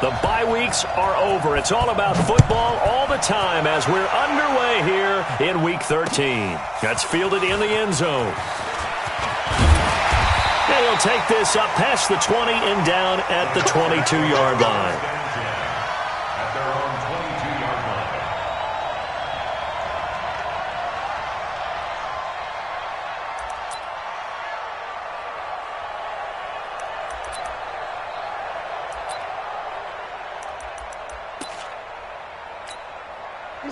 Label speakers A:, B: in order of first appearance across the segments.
A: The bye weeks are over. It's all about football all the time as we're underway here in Week 13. That's fielded in the end zone. And he'll take this up past the 20 and down at the 22-yard line.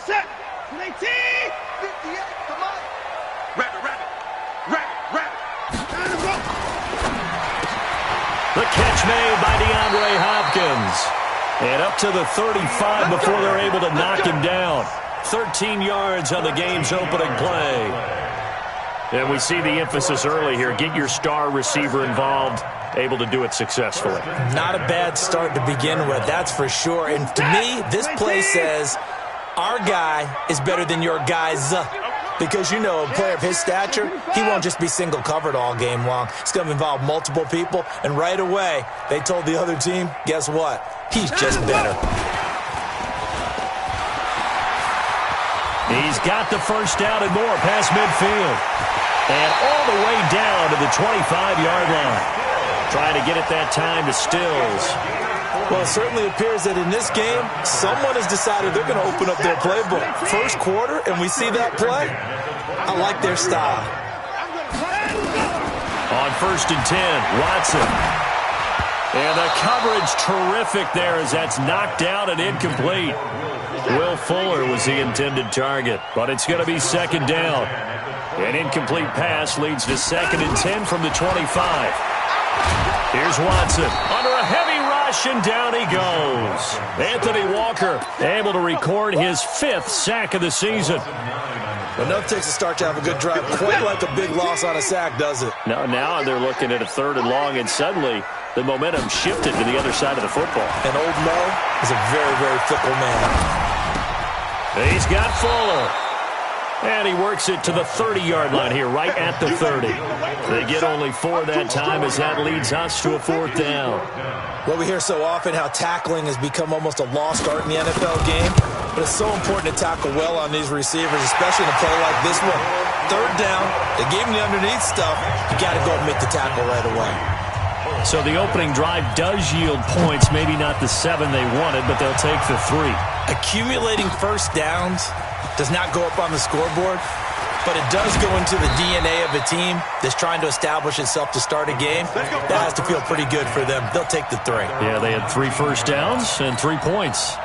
B: Set. 18. 58. Come on. Rabbit.
A: The catch made by DeAndre Hopkins. And up to the 35 before they're able to knock him down. 13 yards on the game's opening play. And we see the emphasis early here. Get your star receiver involved. Able to do it successfully.
C: Not a bad start to begin with, that's for sure. And to me, this play says our guy is better than your guy's. Because, you know, a player of his stature, he won't just be single covered all game long. It's going to involve multiple people. And right away, they told the other team, guess what? He's just better.
A: He's got the first down and more past midfield. And all the way down to the 25-yard line. Trying to get it that time to Stills.
C: Well, it certainly appears that in this game, someone has decided they're going to open up their playbook. First quarter, and we see that play. I like their style.
A: On 1st and 10, Watson. And the coverage terrific there as that's knocked down and incomplete. Will Fuller was the intended target, but it's going to be second down. An incomplete pass leads to 2nd and 10 from the 25. Here's Watson under a heavy rush, and down he goes. Anthony Walker able to record his 5th sack of the season.
C: Enough takes a start to have a good drive. Quite like a big loss on a sack, does it?
A: Now they're looking at a 3rd and long, and suddenly the momentum shifted to the other side of the football.
C: And old Mo is a very, very fickle man.
A: He's got Fuller. And he works it to the 30-yard line here, right at the 30. They get only 4 that time as that leads us to a 4th down.
C: Well, we hear so often how tackling has become almost a lost art in the NFL game. But it's so important to tackle well on these receivers, especially in a play like this one. 3rd down, they gave him the underneath stuff. You got to go and make the tackle right away.
A: So the opening drive does yield points, maybe not the 7 they wanted, but they'll take the 3.
C: Accumulating first downs does not go up on the scoreboard, but it does go into the DNA of a team that's trying to establish itself to start a game. That has to feel pretty good for them. They'll take the 3.
A: Yeah, they had 3 first downs and 3 points.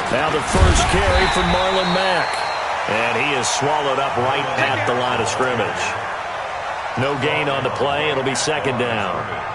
A: Now the first carry from Marlon Mack. And he is swallowed up right at the line of scrimmage. No gain on the play. It'll be 2nd down.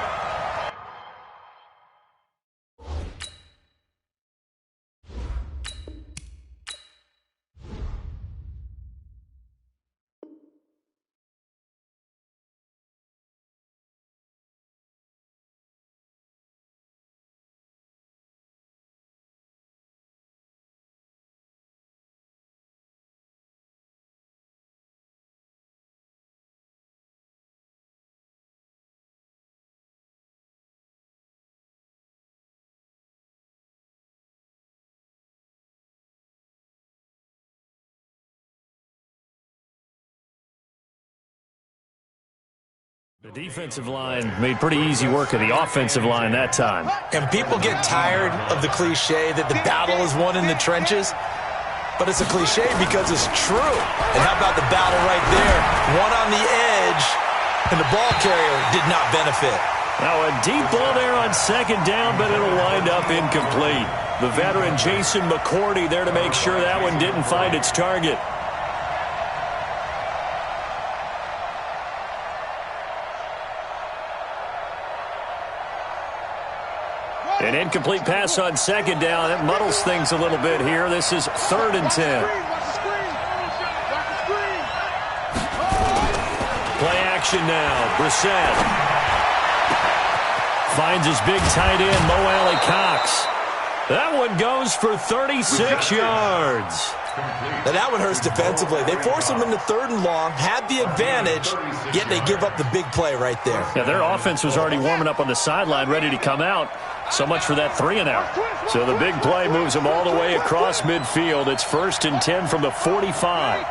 A: The defensive line made pretty easy work of the offensive line that time.
C: And people get tired of the cliche that the battle is won in the trenches. But it's a cliche because it's true. And how about the battle right there? One on the edge, and the ball carrier did not benefit.
A: Now a deep ball there on 2nd down, but it'll wind up incomplete. The veteran Jason McCourty there to make sure that one didn't find its target. An incomplete pass on 2nd down. That muddles things a little bit here. This is 3rd and 10. Play action now. Brissett. finds his big tight end, Mo Alley Cox. That one goes for 36 yards.
C: Now that one hurts defensively. They force them into 3rd and long, had the advantage, yet they give up the big play right there.
A: Yeah, their offense was already warming up on the sideline, ready to come out. So much for that 3-and-out. So the big play moves them all the way across midfield. It's 1st and 10 from the 45.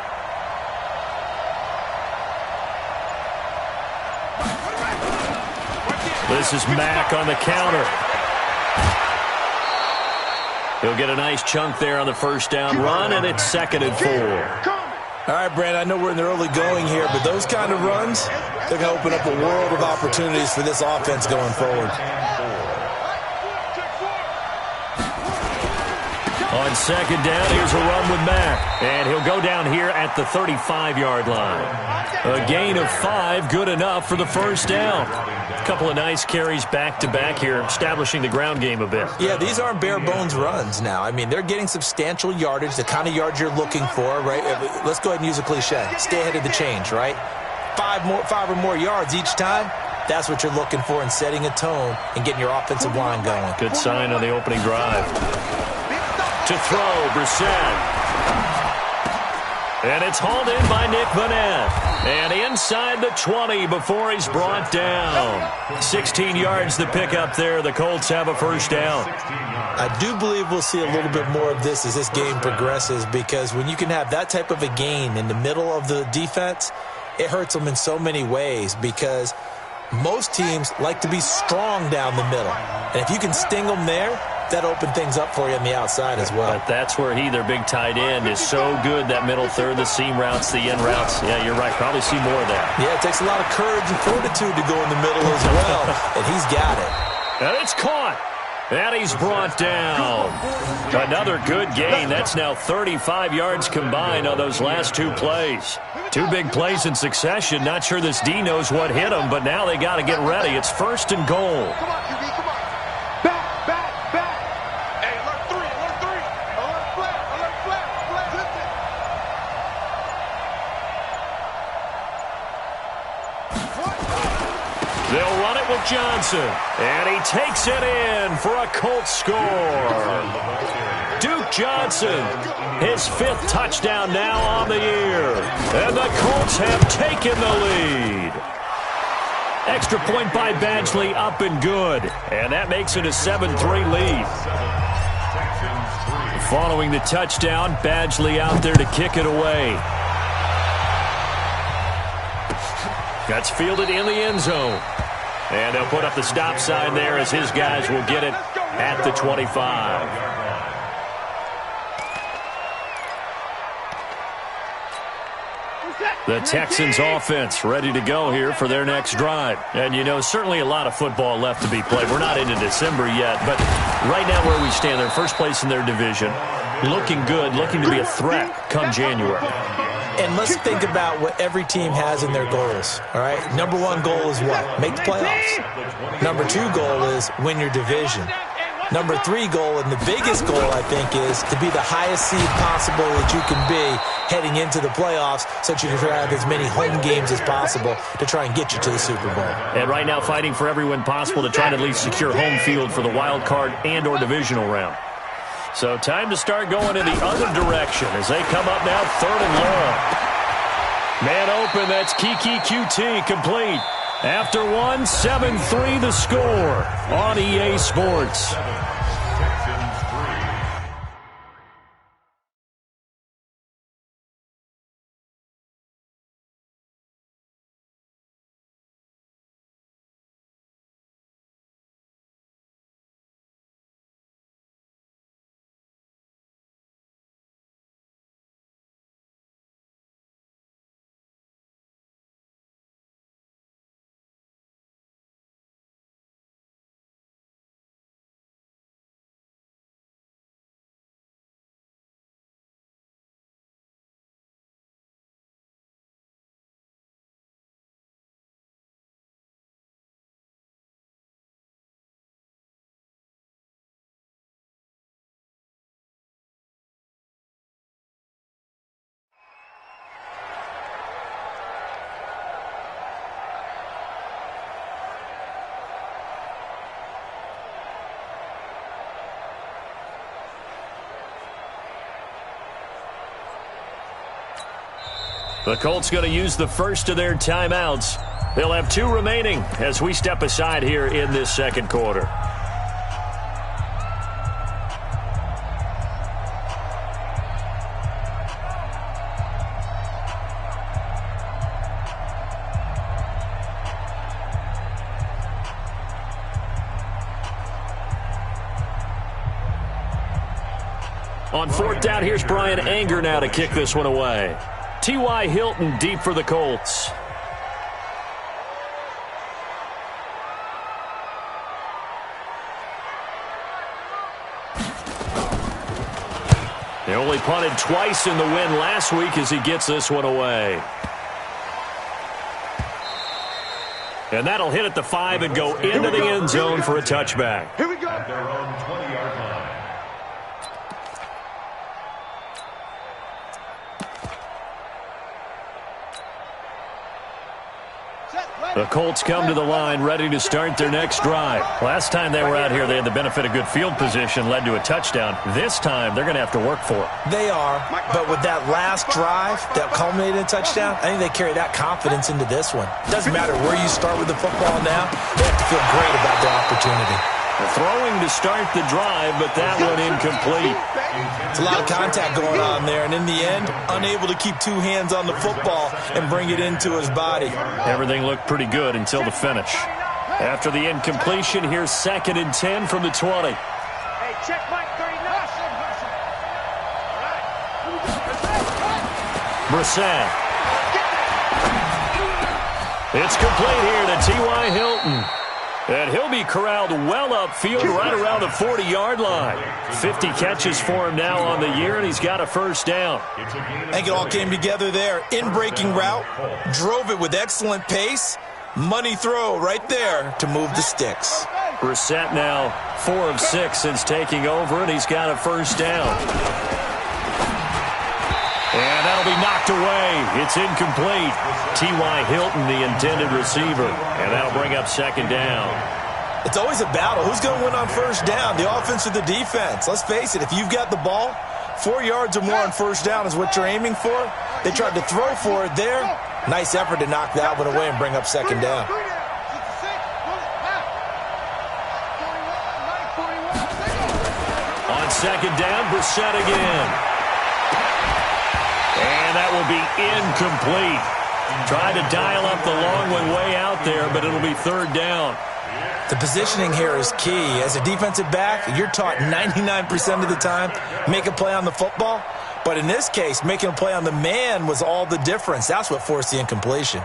A: This is Mack on the counter. He'll get a nice chunk there on the 1st down run, and it's 2nd and 4.
C: All right, Brand, I know we're in the early going here, but those kind of runs, they're going to open up a world of opportunities for this offense going forward.
A: On 2nd down, here's a run with Mack. And he'll go down here at the 35-yard line. A gain of 5, good enough for the 1st down. A couple of nice carries back-to-back here, establishing the ground game a bit.
C: Yeah, these aren't bare-bones runs now. I mean, they're getting substantial yardage, the kind of yards you're looking for, right? Let's go ahead and use a cliche. Stay ahead of the change, right? 5 or more yards each time. That's what you're looking for in setting a tone and getting your offensive line going.
A: Good sign on the opening drive. To throw, Brissett. And it's hauled in by Nick Vanette. And inside the 20 before he's brought down. 16 yards to pick up there. The Colts have a 1st down.
C: I do believe we'll see a little bit more of this as this game progresses, because when you can have that type of a gain in the middle of the defense, it hurts them in so many ways, because most teams like to be strong down the middle. And if you can sting them there, that opened things up for you on the outside as well.
A: But that's where their big tight end, is so good, that middle third, the seam routes, the in routes. Yeah, you're right. Probably see more of that.
C: Yeah, it takes a lot of courage and fortitude to go in the middle as well, and he's got it.
A: And it's caught. And he's brought down. Another good gain. That's now 35 yards combined on those last 2 plays. 2 big plays in succession. Not sure this D knows what hit him, but now they got to get ready. It's 1st and goal.
B: Come on, QB, come on. Back. Hey, alert 3. Alert flat.
A: They'll run it with Johnson. And he takes it in for a Colts score. Duke Johnson, his 5th touchdown now on the year. And the Colts have taken the lead. Extra point by Badgley, up and good. And that makes it a 7-3 lead. Following the touchdown, Badgley out there to kick it away. That's fielded in the end zone. And they'll put up the stop sign there as his guys will get it at the 25. The Texans offense ready to go here for their next drive. And, you know, certainly a lot of football left to be played. We're not into December yet, but right now where we stand, they're 1st place in their division. Looking good, looking to be a threat come January.
C: And let's think about what every team has in their goals, all right? Number 1 goal is what? Make the playoffs. Number 2 goal is win your division. Number 3 goal, and the biggest goal, I think, is to be the highest seed possible that you can be heading into the playoffs, so that you can have as many home games as possible to try and get you to the Super Bowl.
A: And right now fighting for every win possible to try to at least secure home field for the wild card and or divisional round. So time to start going in the other direction as they come up now 3rd and long. Man open, that's Kiki QT complete. After 1, 7-3 the score on EA Sports. The Colts going to use the first of their timeouts. They'll have 2 remaining as we step aside here in this second quarter. On 4th down, here's Brian Anger now to kick this one away. T.Y. Hilton deep for the Colts. They only punted twice in the win last week as he gets this one away. And that'll hit at the 5 and go into the end zone for a touchback.
B: Here we go.
D: At their own 20-yard line.
A: The Colts come to the line ready to start their next drive. Last time they were out here, they had the benefit of good field position, led to a touchdown. This time, they're going to have to work for it.
C: They are, but with that last drive that culminated in a touchdown, I think they carry that confidence into this one. Doesn't matter where you start with the football now, they have to feel great about their opportunity.
A: Throwing to start the drive, but that one incomplete.
C: It's a lot of contact going on there, and in the end, unable to keep 2 hands on the football and bring it into his body.
A: Everything looked pretty good until the finish. After the incompletion, here's 2nd and 10 from the 20.
B: Hey, check Mike 39.
A: Brissett. It's complete here to T.Y. Hilton. And he'll be corralled well upfield right around the 40-yard line. 50 catches for him now on the year, and he's got a first down.
C: I think it all came together there. In-breaking route, drove it with excellent pace. Money throw right there to move the sticks.
A: Brissett now 4 of 6 since taking over, and he's got a first down. And that'll be knocked away. It's incomplete. T.Y. Hilton, the intended receiver. And that'll bring up 2nd down.
C: It's always a battle. Who's going to win on first down, the offense or the defense? Let's face it, if you've got the ball, 4 yards or more on first down is what you're aiming for. They tried to throw for it there. Nice effort to knock that one away and bring up 2nd down.
A: On 2nd down, Brissett again. And that will be incomplete. Tried to dial up the long one way out there, but it'll be 3rd down.
C: The positioning here is key. As a defensive back, you're taught 99% of the time, make a play on the football. But in this case, making a play on the man was all the difference. That's what forced the incompletion.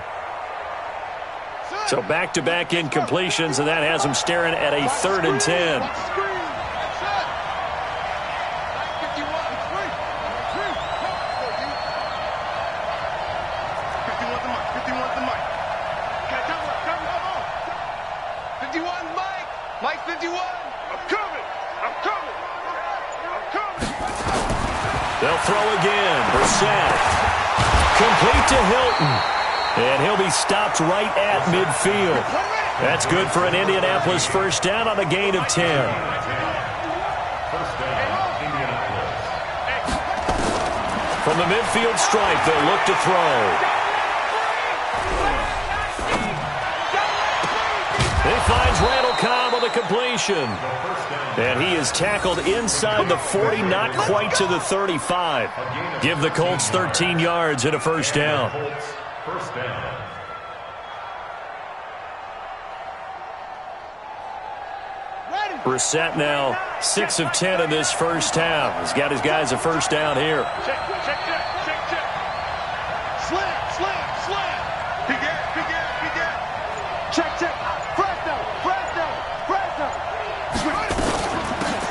A: So back-to-back incompletions, and that has him staring at a 3rd and 10. They'll throw again. Brissett. Complete to Hilton. And he'll be stopped right at midfield. That's good for an Indianapolis first down on a gain of 10. From the midfield stripe, they'll look to throw. He finds Randall Cobb on the completion. And he is tackled inside the 40, not quite to the 35. Give the Colts 13 yards and a first down. Brissett now 6 of 10 in this first half. He's got his guys a first down here.
B: Check. Slam. Big gap. Check.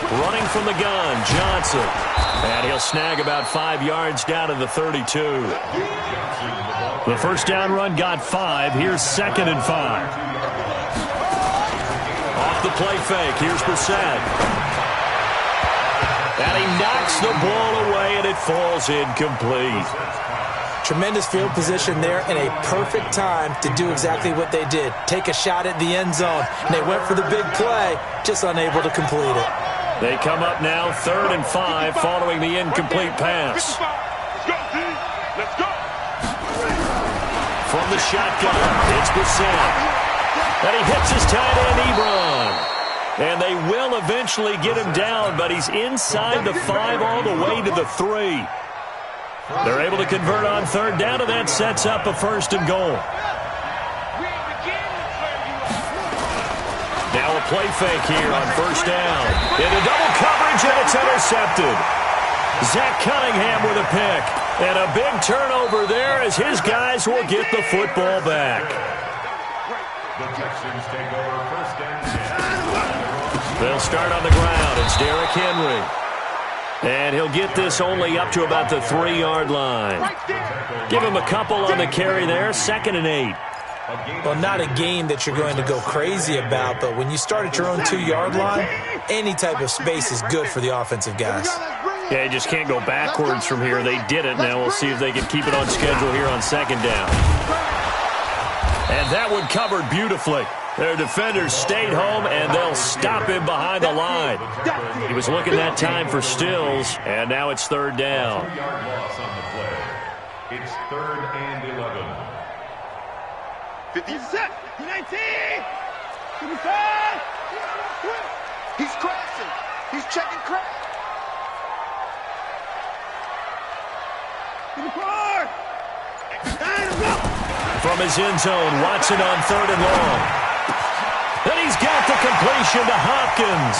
A: Running from the gun, Johnson. And he'll snag about 5 yards down to the 32. The first down run got 5. Here's 2nd and 5. Off the play fake. Here's Brissett. And he knocks the ball away, and it falls incomplete.
C: Tremendous field position there and a perfect time to do exactly what they did. Take a shot at the end zone. And they went for the big play, just unable to complete it.
A: They come up now 3rd and 5 following the incomplete pass.
B: Let's go,
A: From the shotgun, it's Brissett. And he hits his tight end, Ebron. And they will eventually get him down, but he's inside the 5 all the way to the 3. They're able to convert on third down, and that sets up a 1st and goal. Now a play fake here on 1st down. Into double coverage, and it's intercepted. Zach Cunningham with a pick. And a big turnover there as his guys will get the football back.
B: The Texans take over 1st and 10.
A: They'll start on the ground. It's Derrick Henry. And he'll get this only up to about the 3-yard line. Give him a couple on the carry there. 2nd and 8.
C: Well, not a game that you're going to go crazy about, but when you start at your own 2-yard line, any type of space is good for the offensive guys.
A: Yeah, you just can't go backwards from here. They did it. Now we'll see if they can keep it on schedule here on 2nd down. And that one covered beautifully. Their defenders stayed home, and they'll stop him behind the line. He was looking that time for Stills, and now it's 3rd down.
B: 2-yard loss on the play. It's 3rd and 11.
D: 57, 19, 55. He's crashing. He's checking crash.
A: From his end zone, Watson on 3rd and long. Then he's got the completion to Hopkins.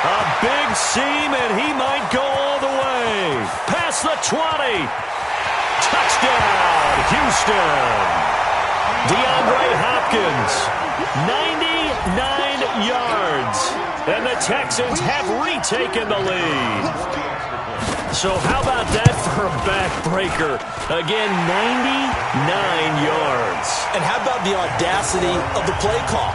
A: A big seam, and he might go all the way. Past the 20. Touchdown, Houston. DeAndre Hopkins, 99 yards. And the Texans have retaken the lead. So how about that for a backbreaker? Again, 99 yards.
C: And how about the audacity of the play call?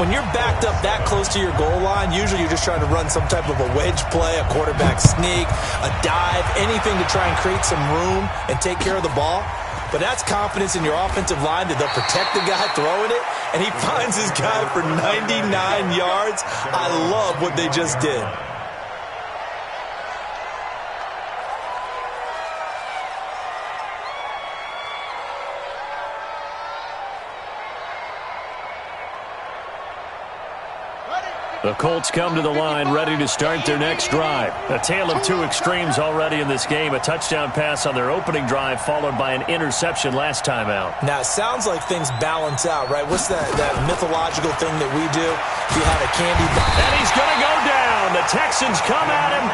C: When you're backed up that close to your goal line, usually you're just trying to run some type of a wedge play, a quarterback sneak, a dive, anything to try and create some room and take care of the ball. But that's confidence in your offensive line that they'll protect the guy throwing it, and he finds his guy for 99 yards. I love what they just did.
A: The Colts come to the line ready to start their next drive. A tale of 2 extremes already in this game. A touchdown pass on their opening drive followed by an interception last time out.
C: Now, it sounds like things balance out, right? What's that mythological thing that we do? If you had a candy bar.
A: And he's going to go down. The Texans come at him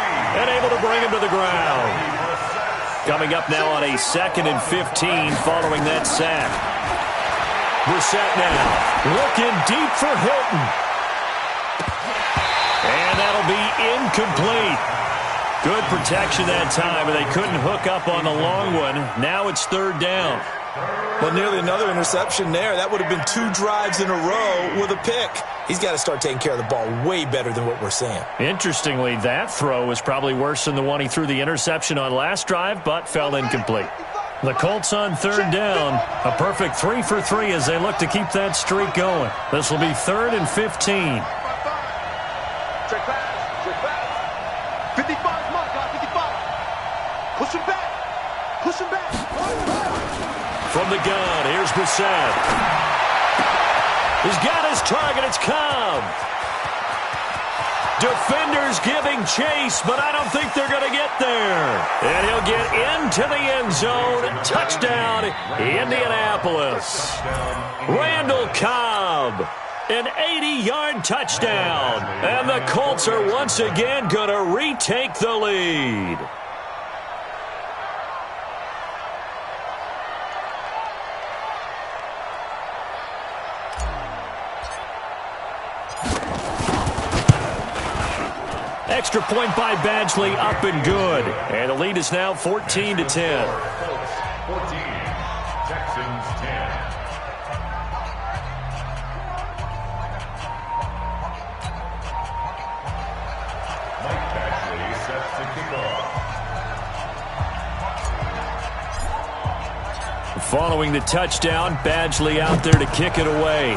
A: and able to bring him to the ground. Coming up now on a 2nd and 15 following that sack. Brissett now looking deep for Hilton. And that'll be incomplete. Good protection that time, and they couldn't hook up on the long one. Now it's 3rd down.
C: Well, nearly another interception there. That would have been 2 drives in a row with a pick. He's got to start taking care of the ball way better than what we're seeing.
A: Interestingly, that throw was probably worse than the one he threw the interception on last drive, but fell incomplete. The Colts on 3rd down. A perfect 3 for 3 as they look to keep that streak going. This will be 3rd and 15.
D: Check pass. 55, mark, 55. Push him back. Push him back.
A: From the gun, here's Brissett. He's got his target. It's Cobb. Defenders giving chase, but I don't think they're going to get there. And he'll get into the end zone. Touchdown, Indianapolis. Randall Cobb. An 80-yard touchdown. And the Colts are once again going to retake the lead. Extra point by Badgley, up and good. And the lead is now 14-10.
B: 14, Texans 10.
A: Following the touchdown, Badgley out there to kick it away.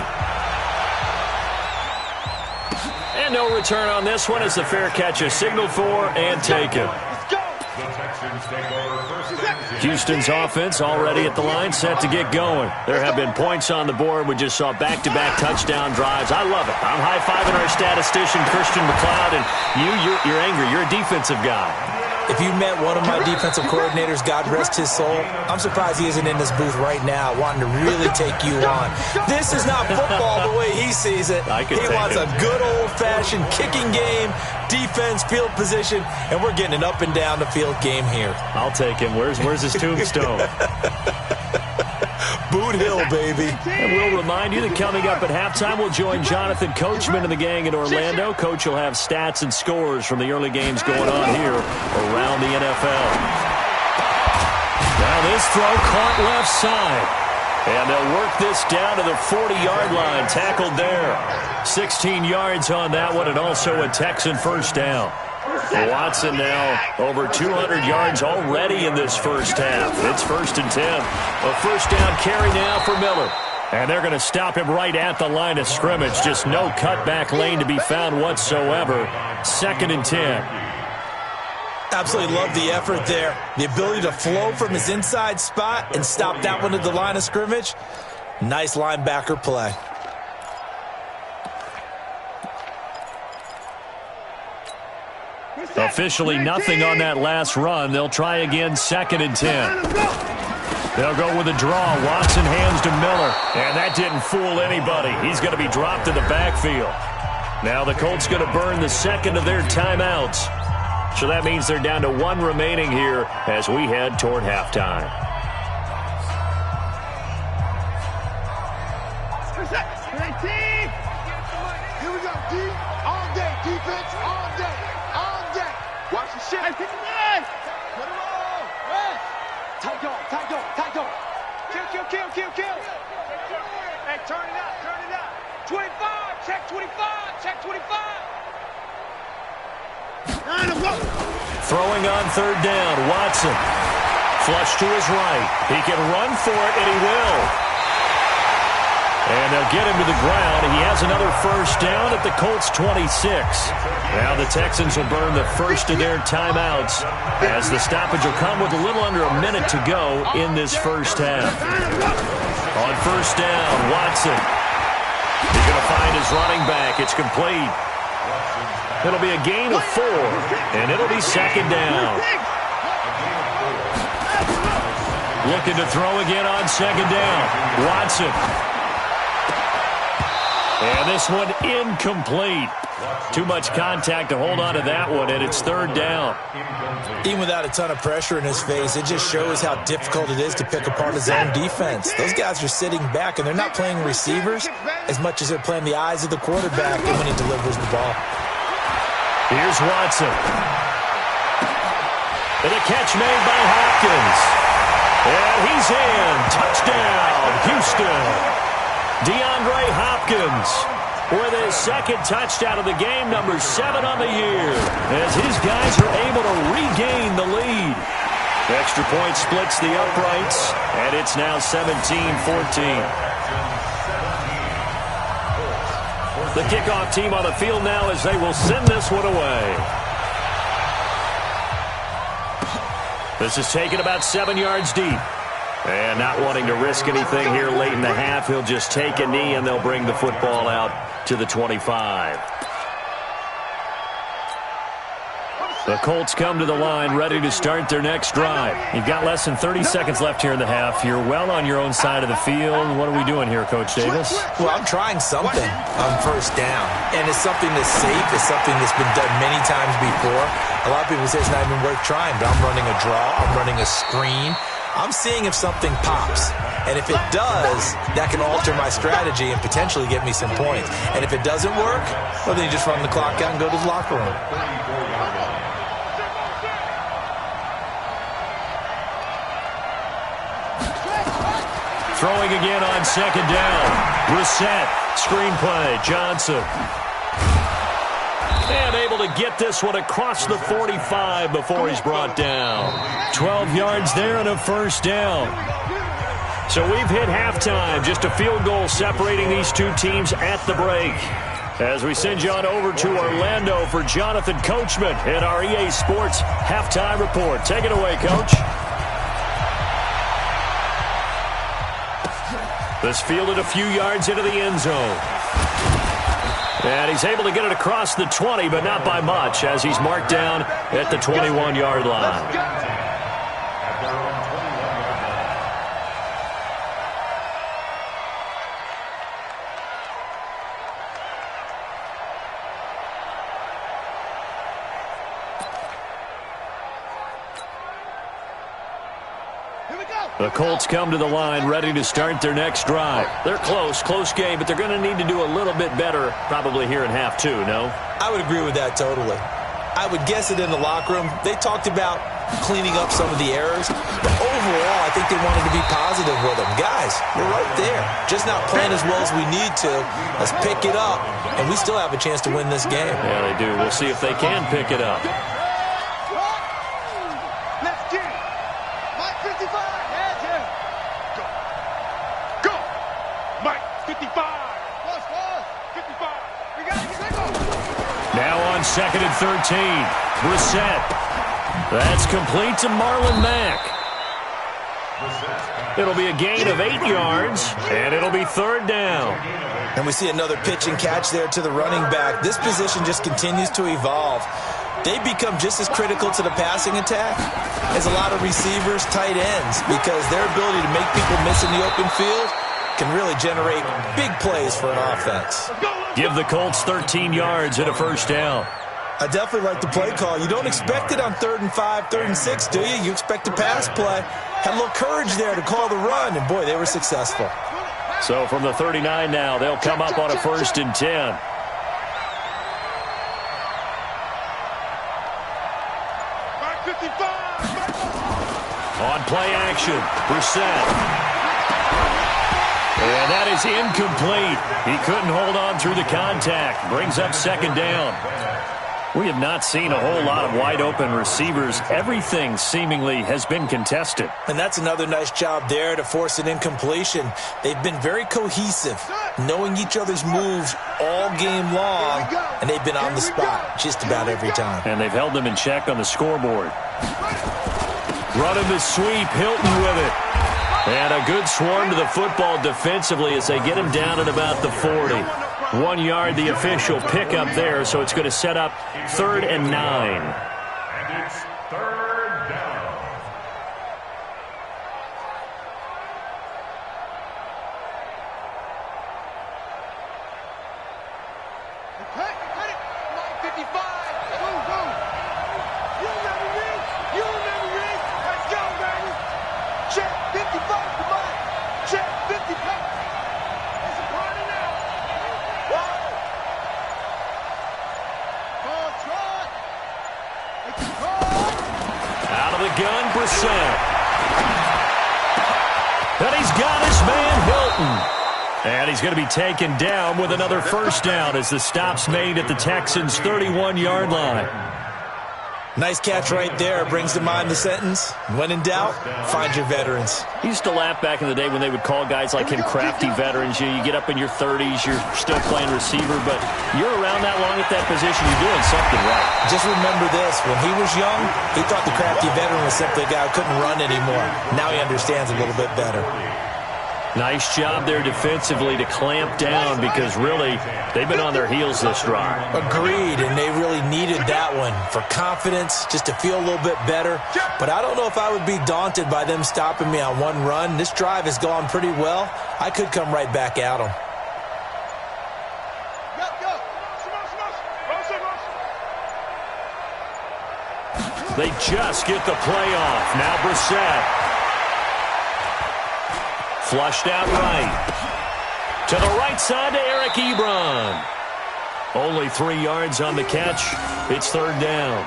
A: And no return on this one as the fair catch is signaled for and taken. Houston's offense already at the line, set to get going. There have been points on the board. We just saw back-to-back touchdown drives. I love it. I'm high-fiving our statistician, Christian McLeod, and you're angry. You're a defensive guy.
C: If you met one of my defensive coordinators, God rest his soul, I'm surprised he isn't in this booth right now wanting to really take you on. This is not football the way he sees it. He wants a good old-fashioned kicking game, defense, field position, and we're getting an up and down the field game here.
A: I'll take him. Where's his tombstone?
C: Boot Hill, baby.
A: And we'll remind you that coming up at halftime, we'll join Jonathan Coachman and the gang in Orlando. Coach will have stats and scores from the early games going on here around the NFL. Now this throw caught left side. And they'll work this down to the 40-yard line. Tackled there. 16 yards on that one, and also a Texan first down. Watson now over 200 yards already in this first half. It's 1st and 10. A first down carry now for Miller. And they're going to stop him right at the line of scrimmage. Just no cutback lane to be found whatsoever. 2nd and 10.
C: Absolutely love the effort there. The ability to flow from his inside spot and stop that one at the line of scrimmage. Nice linebacker play.
A: Officially nothing on that last run. They'll try again, 2nd and 10. They'll go with a draw. Watson hands to Miller. And that didn't fool anybody. He's going to be dropped to the backfield. Now the Colts going to burn the second of their timeouts. So that means they're down to 1 remaining here as we head toward halftime.
D: Here we go, D. All day, defense, all day, all day. Watch the shit. Hey, pick him up. Put him on. Rest. Tight dog, tight dog, tight dog. Kill. Hey, turn it up. 25, check 25, check 25.
A: Throwing on 3rd down, Watson. Flush to his right. He can run for it, and he will. And they'll get him to the ground. He has another first down at the Colts 26. Now the Texans will burn the first of their timeouts as the stoppage will come with a little under a minute to go in this first half. On 1st down, Watson. He's going to find his running back. It's complete. It'll be a gain of 4, and it'll be 2nd down. Looking to throw again on 2nd down. Watson. And this one incomplete. Too much contact to hold on to that one, and it's 3rd down.
C: Even without a ton of pressure in his face, it just shows how difficult it is to pick apart his own defense. Those guys are sitting back, and they're not playing receivers as much as they're playing the eyes of the quarterback when he delivers the ball.
A: Here's Watson. And a catch made by Hopkins. And he's in. Touchdown, Houston. DeAndre Hopkins with his 2nd touchdown of the game, number 7 on the year, as his guys are able to regain the lead. Extra point splits the uprights, and it's now 17-14. The kickoff team on the field now as they will send this one away. This is taken about 7 yards deep. And not wanting to risk anything here late in the half, he'll just take a knee and they'll bring the football out to the 25. The Colts come to the line ready to start their next drive. You've got less than 30 seconds left here in the half. You're well on your own side of the field. What are we doing here, Coach Davis?
C: Well, I'm trying something on 1st down. And it's something that's safe. It's something that's been done many times before. A lot of people say it's not even worth trying, but I'm running a draw. I'm running a screen. I'm seeing if something pops. And if it does, that can alter my strategy and potentially get me some points. And if it doesn't work, well, then you just run the clock out and go to the locker room.
A: Throwing again on 2nd down. Brissett, screenplay, Johnson. And able to get this one across the 45 before he's brought down. 12 yards there and a first down. So we've hit halftime. Just a field goal separating these two teams at the break. As we send you on over to Orlando for Jonathan Coachman in our EA Sports Halftime Report. Take it away, Coach. This fielded a few yards into the end zone. And he's able to get it across the 20, but not by much, as he's marked down at the 21-yard line. The Colts come to the line ready to start their next drive. They're close game, but they're going to need to do a little bit better probably here in half two, no?
C: I would agree with that totally. I would guess it in the locker room. They talked about cleaning up some of the errors, but overall I think they wanted to be positive with them. Guys, we're right there. Just not playing as well as we need to. Let's pick it up, and we still have a chance to win this game.
A: Yeah, they do. We'll see if they can pick it up. Second and 13. Brissett. That's complete to Marlon Mack. It'll be a gain of 8 yards, and it'll be third down.
C: And we see another pitch and catch there to the running back. This position just continues to evolve. They become just as critical to the passing attack as a lot of receivers, tight ends, because their ability to make people miss in the open field can really generate big plays for an offense.
A: Give the Colts 13 yards and a first down.
C: I definitely like the play call. You don't expect it on 3rd and 5, 3rd and 6, do you? You expect a pass play. Had a little courage there to call the run, and boy, they were successful.
A: So from the 39 now, they'll come up on a 1st and 10. On play action, Brissett. And that is incomplete. He couldn't hold on through the contact. Brings up 2nd down. We have not seen a whole lot of wide-open receivers. Everything seemingly has been contested.
C: And that's another nice job there to force an incompletion. They've been very cohesive, knowing each other's moves all game long, and they've been on the spot just about every time.
A: And they've held them in check on the scoreboard. Running the sweep, Hilton with it. And a good swarm to the football defensively as they get him down at about the 40. 1 yard, the official pickup there, so it's going to set up 3rd and 9.
B: And it's 3rd down.
D: Cut it. 55. Boom. You never read. Let's go, baby. Check 55 to Mike. Check 55. It's a party now.
A: Out of the gun, Brissett. And he's got his man, Hilton. And he's going to be taken down with another first down as the stop's made at the Texans' 31-yard line.
C: Nice catch right there. Brings to mind the sentence, when in doubt, find your veterans.
A: I used to laugh back in the day when they would call guys like him crafty veterans. You get up in your 30s, you're still playing receiver, but you're around that long at that position, you're doing something right.
C: Just remember this, when he was young, he thought the crafty veteran was simply a guy who couldn't run anymore. Now he understands a little bit better.
A: Nice job there defensively to clamp down because really they've been on their heels this drive.
C: Agreed, and they really needed that one for confidence, just to feel a little bit better. But I don't know if I would be daunted by them stopping me on one run. This drive has gone pretty well. I could come right back at them.
A: They just get the play off. Now Brissett. Flushed out right. To the right side to Eric Ebron. Only 3 yards on the catch. It's 3rd down.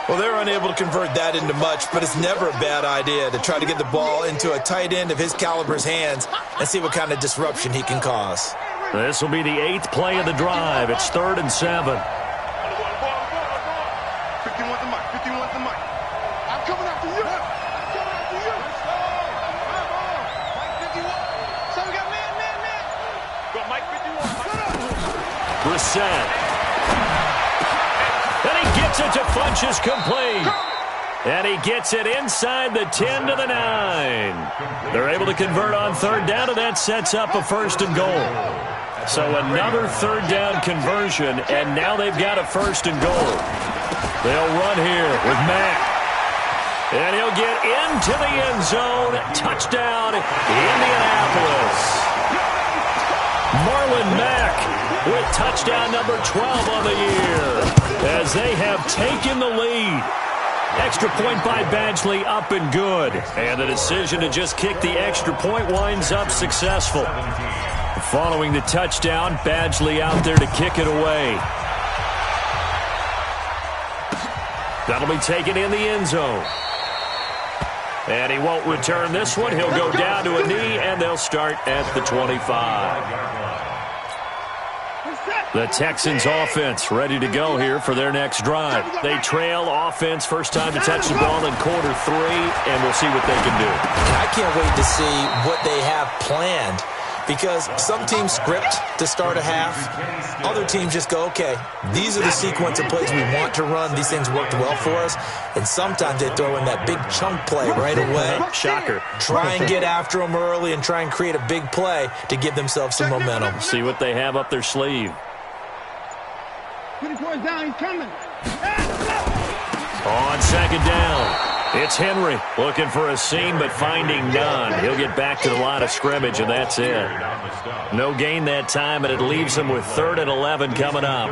C: Well, they're unable to convert that into much, but it's never a bad idea to try to get the ball into a tight end of his caliber's hands and see what kind of disruption he can cause.
A: This will be the 8th play of the drive. It's 3rd and 7.
B: 51 to Mike. 51 to Mike. I'm coming after you.
A: Brissett. And he gets it to Funchess complete. And he gets it inside the 10 to the 9. They're able to convert on third down, and that sets up a 1st and goal. So another third down conversion, and now they've got a 1st and goal. They'll run here with Mack. And he'll get into the end zone. Touchdown, Indianapolis. Marlon Mack with touchdown number 12 on the year as they have taken the lead. Extra point by Badgley, up and good. And the decision to just kick the extra point winds up successful. Following the touchdown, Badgley out there to kick it away. That'll be taken in the end zone. And he won't return this one. He'll go down to a knee, and they'll start at the 25. The Texans offense ready to go here for their next drive. They trail offense, first time to touch the ball in quarter 3, and we'll see what they can do.
C: I can't wait to see what they have planned, because some teams script to start a half. Other teams just go, okay, these are the sequence of plays we want to run. These things worked well for us. And sometimes they throw in that big chunk play right away.
A: Shocker.
C: Try and get after them early and try and create a big play to give themselves some momentum.
A: See what they have up their sleeve.
B: 24 down, he's coming.
A: On second down, it's Henry looking for a seam but finding none. He'll get back to the line of scrimmage, and that's it. No gain that time, and it leaves him with 3rd and 11 coming up.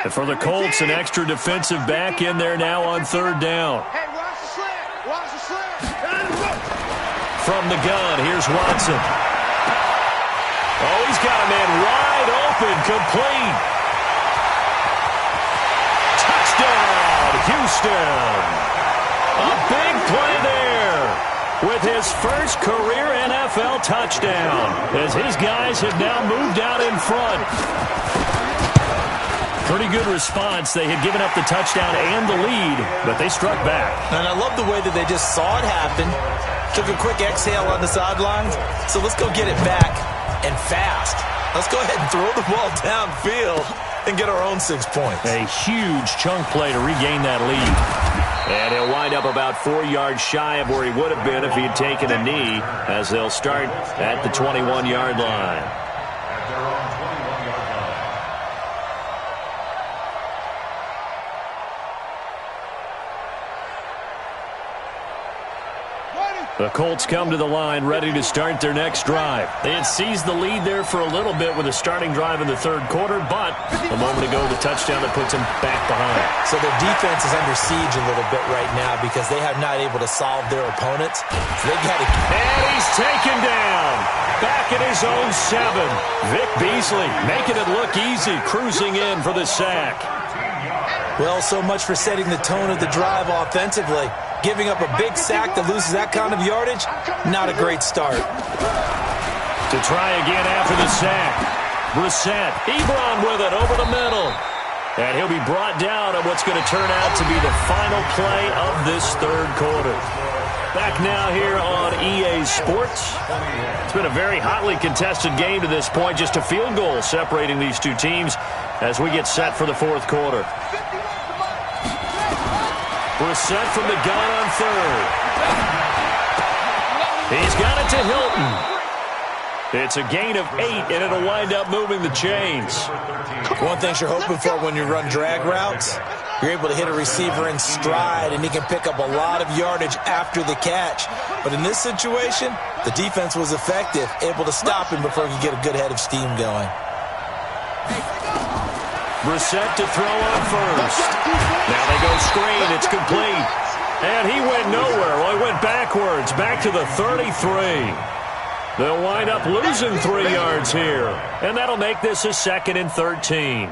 A: And for the Colts, an extra defensive back in there now on 3rd down.
D: Hey, watch the slant. Watch the slant.
A: From the gun, here's Watson. Oh, he's got a man wide open, complete. Touchdown, Houston. A big play there with his first career NFL touchdown as his guys have now moved out in front. Pretty good response. They had given up the touchdown and the lead, but they struck back.
C: And I love the way that they just saw it happen, took a quick exhale on the sidelines. So let's go get it back and fast. Let's go ahead and throw the ball downfield and get our own 6 points.
A: A huge chunk play to regain that lead. And he'll wind up about 4 yards shy of where he would have been if he had taken a knee, as they'll start at the 21-yard line. The Colts come to the line ready to start their next drive. They had seized the lead there for a little bit with a starting drive in the 3rd quarter, but a moment ago the touchdown that puts them back behind.
C: So their defense is under siege a little bit right now because they have not able to solve their opponents. So they got to.
A: And he's taken down. Back at his own 7. Vic Beasley making it look easy, cruising in for the sack.
C: Well, so much for setting the tone of the drive offensively. Giving up a big sack that loses that kind of yardage, not a great start.
A: To try again after the sack. Brissett, Ebron with it over the middle. And he'll be brought down on what's going to turn out to be the final play of this 3rd quarter. Back now here on EA Sports. It's been a very hotly contested game to this point. Just a field goal separating these two teams as we get set for the 4th quarter. Brissett from the gun on 3rd. He's got it to Hilton. It's a gain of 8, and it'll wind up moving the chains.
C: One thing you're hoping for when you run drag routes, you're able to hit a receiver in stride, and he can pick up a lot of yardage after the catch. But in this situation, the defense was effective, able to stop him before he could get a good head of steam going.
A: Brissett to throw on 1st. Now they go screen. It's complete. And he went nowhere. Well, he went backwards, back to the 33. They'll wind up losing 3 yards here. And that'll make this a 2nd and 13.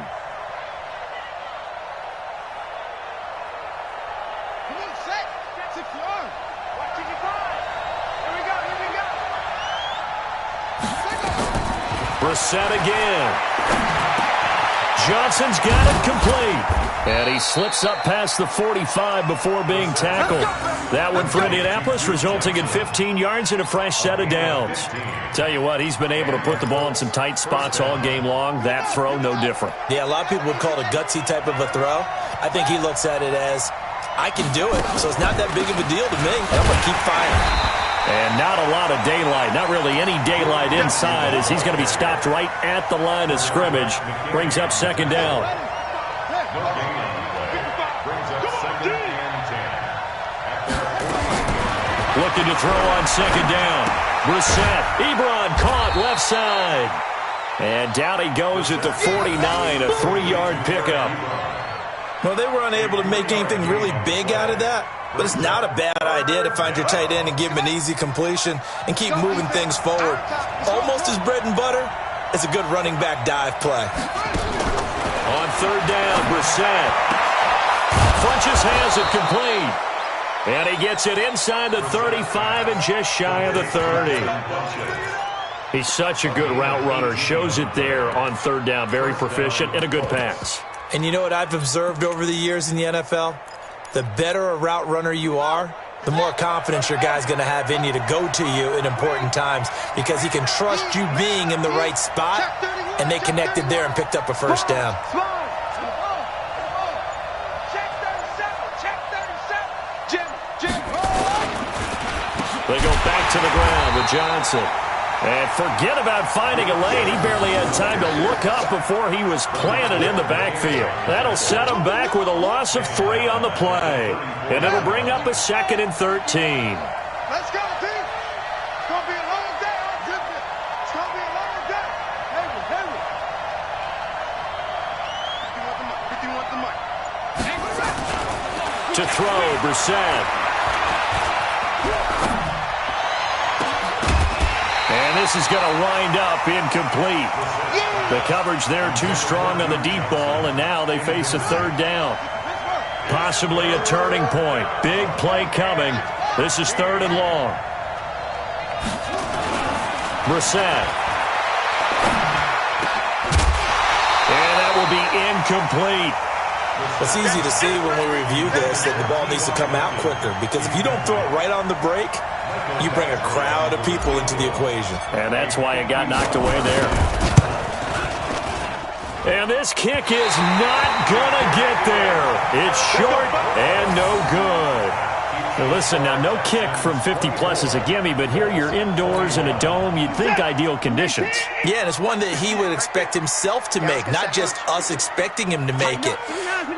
A: Brissett again. Johnson's got it complete. And he slips up past the 45 before being tackled. That one for Indianapolis, resulting in 15 yards and a fresh set of downs. Tell you what, he's been able to put the ball in some tight spots all game long. That throw, no different.
C: Yeah, a lot of people would call it a gutsy type of a throw. I think he looks at it as, I can do it, so it's not that big of a deal to me. I'm going to keep firing.
A: And not a lot of daylight, not really any daylight inside, as he's going to be stopped right at the line of scrimmage. Brings up second down. Looking to throw on second down. Brissett, Ebron caught left side. And down he goes at the 49, a 3-yard pickup.
C: Well, they were unable to make anything really big out of that, but it's not a bad idea to find your tight end and give him an easy completion and keep moving things forward. Almost his bread and butter is a good running back dive play.
A: On third down, Brissett. Funches has it complete. And he gets it inside the 35 and just shy of the 30. He's such a good route runner. Shows it there on third down. Very proficient and a good pass.
C: And you know what I've observed over the years in the NFL? The better a route runner you are, the more confidence your guy's going to have in you to go to you in important times because he can trust you being in the right spot, and they connected there and picked up a first down.
A: They go back to the ground with Johnson. And forget about finding a lane. He barely had time to look up before he was planted in the backfield. That'll set him back with a loss of 3 on the play. And it'll bring up a 2nd and 13.
D: Let's go, team. It's going to be a long day. It's going to be a long day. Henry. 50 want the mic.
A: To throw, Brissett. And this is going to wind up incomplete. The coverage there too strong on the deep ball, and now they face a third down. Possibly a turning point. Big play coming. This is 3rd and long. Brissett. And that will be incomplete.
C: It's easy to see when we review this that the ball needs to come out quicker because if you don't throw it right on the break, you bring a crowd of people into the equation.
A: And that's why it got knocked away there. And this kick is not going to get there. It's short and no good. Now listen, now no kick from 50-plus is a gimme, but here you're indoors in a dome. You'd think ideal conditions.
C: Yeah, and it's one that he would expect himself to make, not just us expecting him to make it.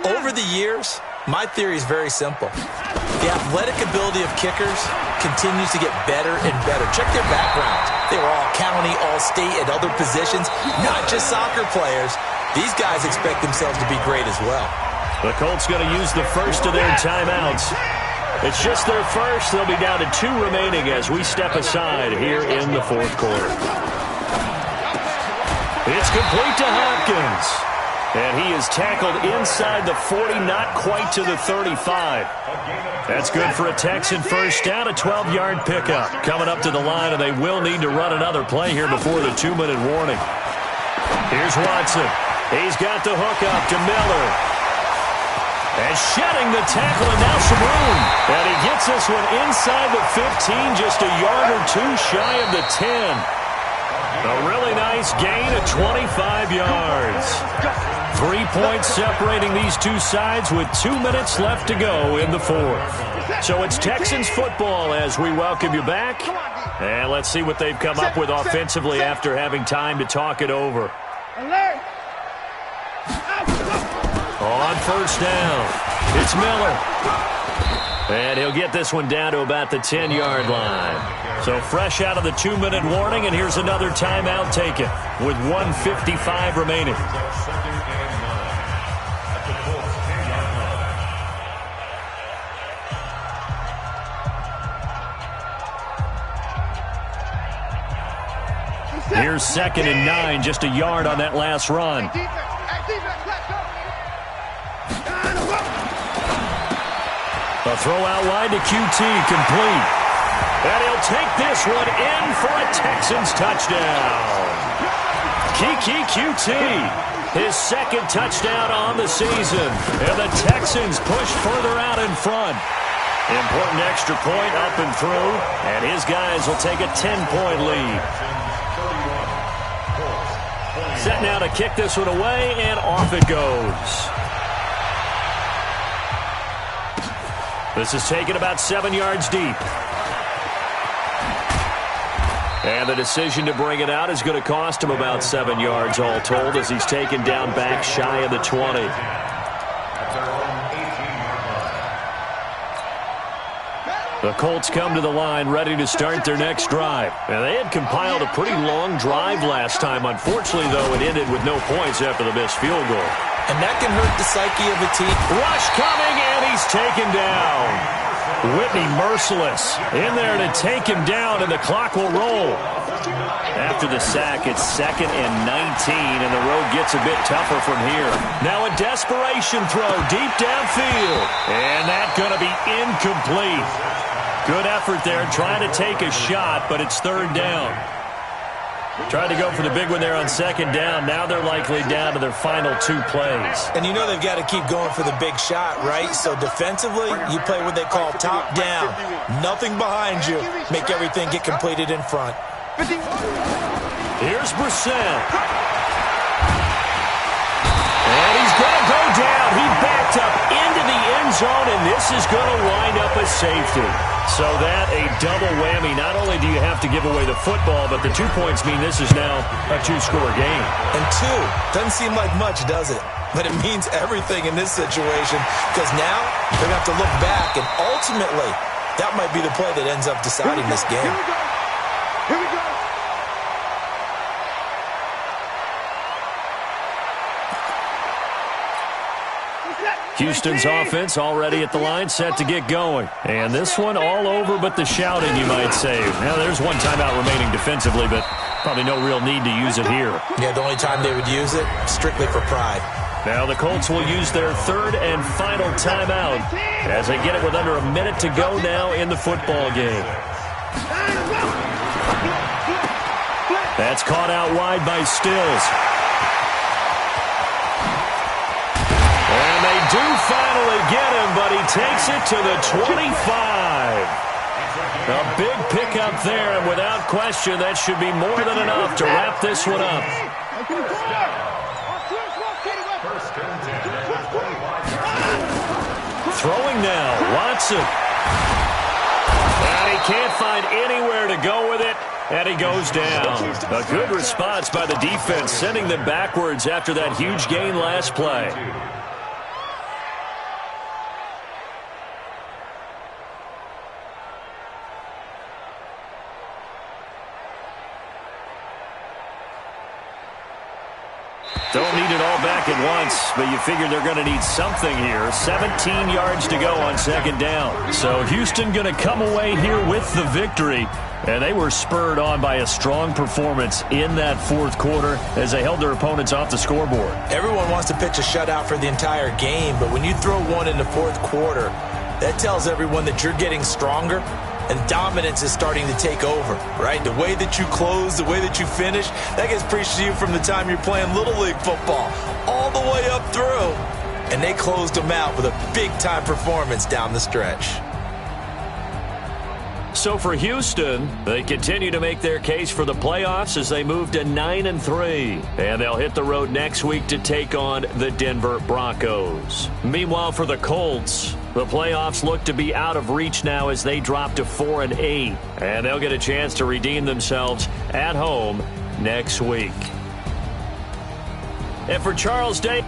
C: Over the years, my theory is very simple. The athletic ability of kickers continues to get better and better. Check their backgrounds. They were all county, all state, at other positions, not just soccer players. These guys expect themselves to be great as well.
A: The Colts going to use the first of their timeouts. It's just their first. They'll be down to 2 remaining as we step aside here in the 4th quarter. It's complete to Hopkins. And he is tackled inside the 40, not quite to the 35. That's good for a Texan first down, a 12-yard pickup. Coming up to the line, and they will need to run another play here before the 2-minute warning. Here's Watson. He's got the hook up to Miller. And shedding the tackle, and now some room. And he gets this one inside the 15, just a yard or 2 shy of the 10. A really nice gain of 25 yards. 3 points separating these two sides with 2 minutes left to go in the 4th. So it's Texans football as we welcome you back. And let's see what they've come up with offensively after having time to talk it over. On first down, it's Miller. And he'll get this one down to about the 10-yard line. So fresh out of the 2-minute warning, and here's another timeout taken with 1:55 remaining. Here's 2nd and 9, just a yard on that last run. A throw out wide to QT, complete. And he'll take this one in for a Texans touchdown. Kiki QT. His second touchdown on the season. And the Texans push further out in front. Important extra point up and through. And his guys will take a 10-point lead. Set now to kick this one away, and off it goes. This is taken about 7 yards deep. And the decision to bring it out is going to cost him about 7 yards all told as he's taken down back shy of the 20. The Colts come to the line ready to start their next drive. And they had compiled a pretty long drive last time. Unfortunately, though, it ended with no points after the missed field goal.
C: And that can hurt the psyche of a team.
A: Rush coming, and he's taken down. Whitney merciless in there to take him down, and the clock will roll. After the sack, it's 2nd and 19, and the road gets a bit tougher from here. Now a desperation throw deep downfield, and that's going to be incomplete. Good effort there, trying to take a shot, but it's 3rd down. Tried to go for the big one there on 2nd down. Now they're likely down to their final 2 plays.
C: And you know they've got to keep going for the big shot, right? So defensively, you play what they call top down. Nothing behind you. Make everything get completed in front.
A: Here's Brissett. And he's going to go down. He backed up into the end zone, and this is going to wind up a safety. So that a double whammy. Not only do you have to give away the football, but the 2 points mean this is now a 2-score game.
C: And 2 doesn't seem like much, does it? But it means everything in this situation because now they're going to have to look back, and ultimately that might be the play that ends up deciding this game.
D: Here we go.
A: Houston's offense already at the line, set to get going. And this one all over but the shouting, you might say. Now, there's one timeout remaining defensively, but probably no real need to use it here.
C: Yeah, the only time they would use it, strictly for pride.
A: Now the Colts will use their 3rd and final timeout as they get it with under a minute to go now in the football game. That's caught out wide by Stills. And they do finally get him, but he takes it to the 25. A big pickup there, and without question, that should be more than enough to wrap this one up. Throwing now, Watson. And he can't find anywhere to go with it, and he goes down. A good response by the defense, sending them backwards after that huge gain last play. Don't need it all back at once, but you figure they're going to need something here. 17 yards to go on 2nd down. So Houston going to come away here with the victory. And they were spurred on by a strong performance in that 4th quarter as they held their opponents off the scoreboard.
C: Everyone wants to pitch a shutout for the entire game, but when you throw one in the 4th quarter, that tells everyone that you're getting stronger. And dominance is starting to take over, right? The way that you close, the way that you finish, that gets preached to you from the time you're playing Little League football all the way up through. And they closed them out with a big-time performance down the stretch.
A: So for Houston, they continue to make their case for the playoffs as they move to 9-3. And they'll hit the road next week to take on the Denver Broncos. Meanwhile, for the Colts, the playoffs look to be out of reach now as they drop to 4-8. And they'll get a chance to redeem themselves at home next week. And for Charles Day...